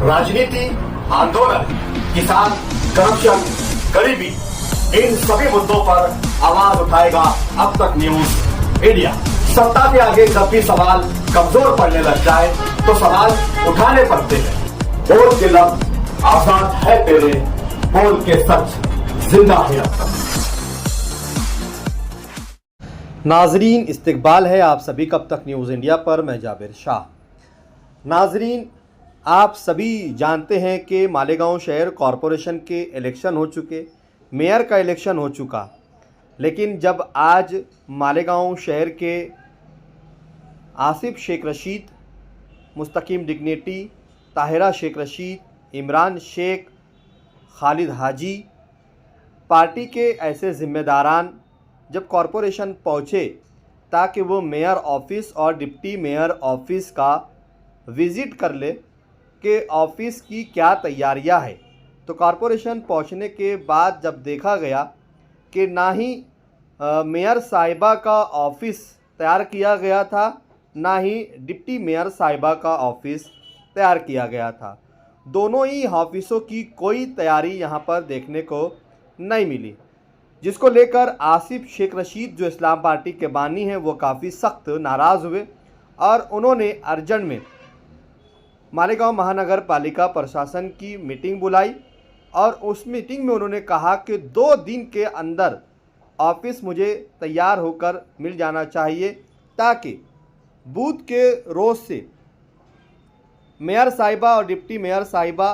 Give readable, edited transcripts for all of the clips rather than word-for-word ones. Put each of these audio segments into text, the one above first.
राजनीति, आंदोलन, किसान, करप्शन, गरीबी, इन सभी मुद्दों पर आवाज उठाएगा अब तक न्यूज इंडिया। सत्ता के आगे जब भी सवाल कमजोर पड़ने लग जाए तो सवाल उठाने पड़ते हैं। बोल के लफ्ज आजाद है तेरे, बोल के सच जिंदा है अब तक। नाजरीन, इस्तकबाल है आप सभी का अब तक न्यूज़ इंडिया पर। मैं जाबिर शाह। नाजरीन, आप सभी जानते हैं कि मालेगांव शहर कॉरपोरेशन के इलेक्शन हो चुके, मेयर का इलेक्शन हो चुका, लेकिन जब आज मालेगांव शहर के आसिफ शेख रशीद, मुस्तकीम डिग्निटी, ताहिरा शेख रशीद, इमरान शेख, खालिद हाजी, पार्टी के ऐसे ज़िम्मेदारान जब कॉरपोरेशन पहुँचे ताकि वो मेयर ऑफिस और डिप्टी मेयर ऑफिस का विज़िट कर ले कि ऑफिस की क्या तैयारियां है, तो कॉरपोरेशन पहुंचने के बाद जब देखा गया कि ना ही मेयर साहिबा का ऑफिस तैयार किया गया था, ना ही डिप्टी मेयर साहिबा का ऑफिस तैयार किया गया था। दोनों ही ऑफिसों की कोई तैयारी यहां पर देखने को नहीं मिली, जिसको लेकर आसिफ शेख रशीद जो इस्लाम पार्टी के बानी हैं वो काफ़ी सख्त नाराज़ हुए और उन्होंने अर्जेंट में मालेगांव महानगर पालिका प्रशासन की मीटिंग बुलाई और उस मीटिंग में उन्होंने कहा कि 2 दिन के अंदर ऑफिस मुझे तैयार होकर मिल जाना चाहिए ताकि बूथ के रोज़ से मेयर साहिबा और डिप्टी मेयर साहिबा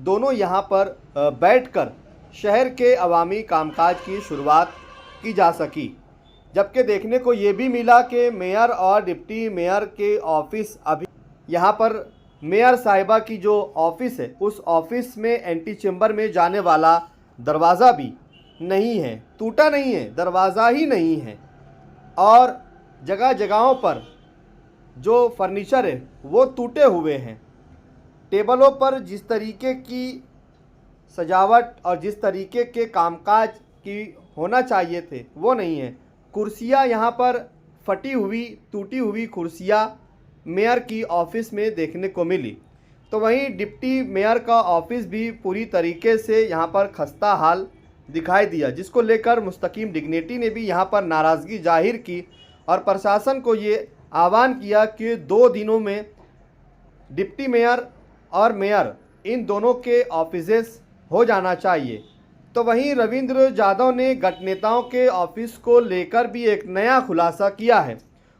दोनों यहां पर बैठकर शहर के अवामी कामकाज की शुरुआत की जा सकी। जबकि देखने को ये भी मिला कि मेयर और डिप्टी मेयर के ऑफिस अभी यहाँ पर मेयर साहिबा की जो ऑफिस है उस ऑफिस में एंटी चेंबर में जाने वाला दरवाज़ा भी नहीं है, टूटा नहीं है, दरवाज़ा ही नहीं है। और जगह जगहों पर जो फर्नीचर है वो टूटे हुए हैं। टेबलों पर जिस तरीके की सजावट और जिस तरीके के कामकाज की होना चाहिए थे वो नहीं है। कुर्सियाँ यहाँ पर फटी हुई, टूटी हुई कुर्सियाँ मेयर की ऑफ़िस में देखने को मिली। तो वहीं डिप्टी मेयर का ऑफ़िस भी पूरी तरीके से यहाँ पर खस्ता हाल दिखाई दिया, जिसको लेकर मुस्तकीम डिग्निटी ने भी यहाँ पर नाराज़गी जाहिर की और प्रशासन को ये आह्वान किया कि 2 दिनों में डिप्टी मेयर और मेयर इन दोनों के ऑफिसेस हो जाना चाहिए। तो वहीं रविंद्र जाधव ने गठनेताओं के ऑफिस को लेकर भी एक नया खुलासा किया है।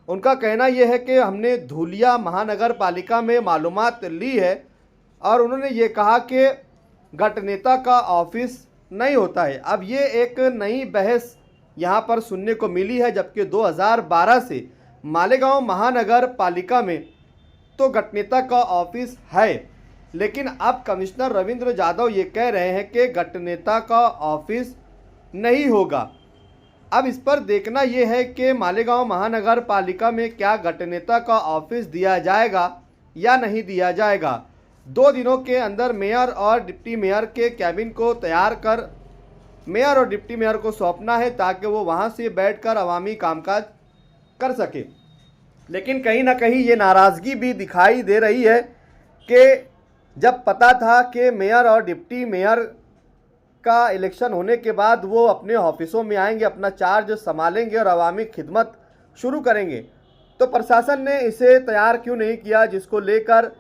उनका कहना यह है कि हमने धूलिया महानगर पालिका में मालूमात ली है और उन्होंने ये कहा कि गठनेता का ऑफिस नहीं होता है। अब ये एक नई बहस यहाँ पर सुनने को मिली है, जबकि 2012 से मालेगांव महानगर पालिका में तो गठनेता का ऑफिस है, लेकिन अब कमिश्नर रविंद्र जाधव ये कह रहे हैं कि गठनेता का ऑफिस नहीं होगा। अब इस पर देखना ये है कि मालेगांव महानगर पालिका में क्या गठनेता का ऑफिस दिया जाएगा या नहीं दिया जाएगा। 2 दिनों के अंदर मेयर और डिप्टी मेयर के कैबिन को तैयार कर मेयर और डिप्टी मेयर को सौंपना है ताकि वो वहाँ से बैठकर अवामी कामकाज कर सके। लेकिन कहीं ना कहीं ये नाराज़गी भी दिखाई दे रही है कि जब पता था कि मेयर और डिप्टी मेयर का इलेक्शन होने के बाद वो अपने ऑफिसों में आएंगे, अपना चार्ज संभालेंगे और अवामी खिदमत शुरू करेंगे, तो प्रशासन ने इसे तैयार क्यों नहीं किया, जिसको लेकर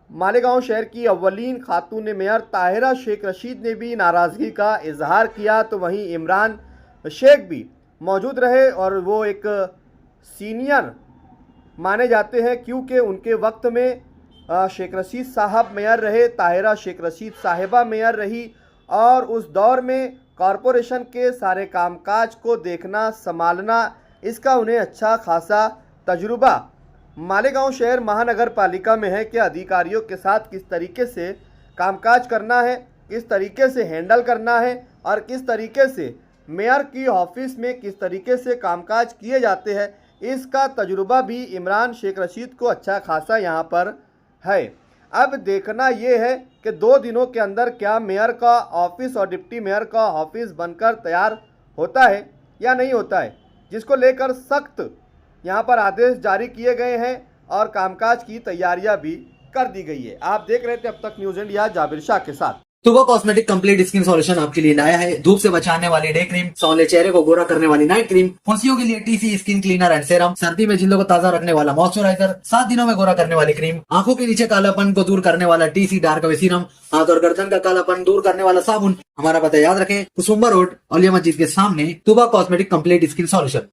मालेगांव शहर की अव्वलीन खातून मेयर ताहिरा शेख रशीद ने भी नाराज़गी का इजहार किया। तो वहीं इमरान शेख भी मौजूद रहे और वो एक सीनियर माने जाते हैं क्योंकि उनके वक्त में शेख रशीद साहब मेयर रहे, ताहिरा शेख रशीद साहिबा मेयर रही और उस दौर में कॉरपोरेशन के सारे कामकाज को देखना, संभालना, इसका उन्हें अच्छा खासा तजुर्बा मालेगांव शहर महानगर पालिका में है कि अधिकारियों के साथ किस तरीके से कामकाज करना है, किस तरीके से हैंडल करना है और किस तरीके से मेयर की ऑफिस में किस तरीके से कामकाज किए जाते हैं, इसका तजुर्बा भी इमरान शेख रशीद को अच्छा खासा यहाँ पर है। अब देखना ये है कि 2 दिनों के अंदर क्या मेयर का ऑफिस और डिप्टी मेयर का ऑफिस बनकर तैयार होता है या नहीं होता है, जिसको लेकर सख्त यहाँ पर आदेश जारी किए गए हैं और कामकाज की तैयारियां भी कर दी गई है। आप देख रहे थे अब तक न्यूज इंडिया, जाबिर शाह के साथ। तुबा कॉस्मेटिक कंप्लीट स्किन सॉल्यूशन आपके लिए लाया है धूप से बचाने वाली डे क्रीम, सौंले चेहरे को गोरा करने वाली नाइट क्रीम, फुंसियों के लिए TC skin cleaner and serum, सर्दी में जिल्दों को ताजा रखने वाला मॉइस्चराइजर, 7 दिनों में गोरा करने वाली क्रीम, आंखों के नीचे कालापन को दूर करने वाला टीसी डार्क वे सीरम, हाथ और गर्दन का कालापन दूर करने वाला साबुन। हमारा पता याद रखें, कुसुम्बा रोड, औलिया मस्जिद के सामने, तुबा कॉस्मेटिक कंप्लीट स्किन सॉल्यूशन।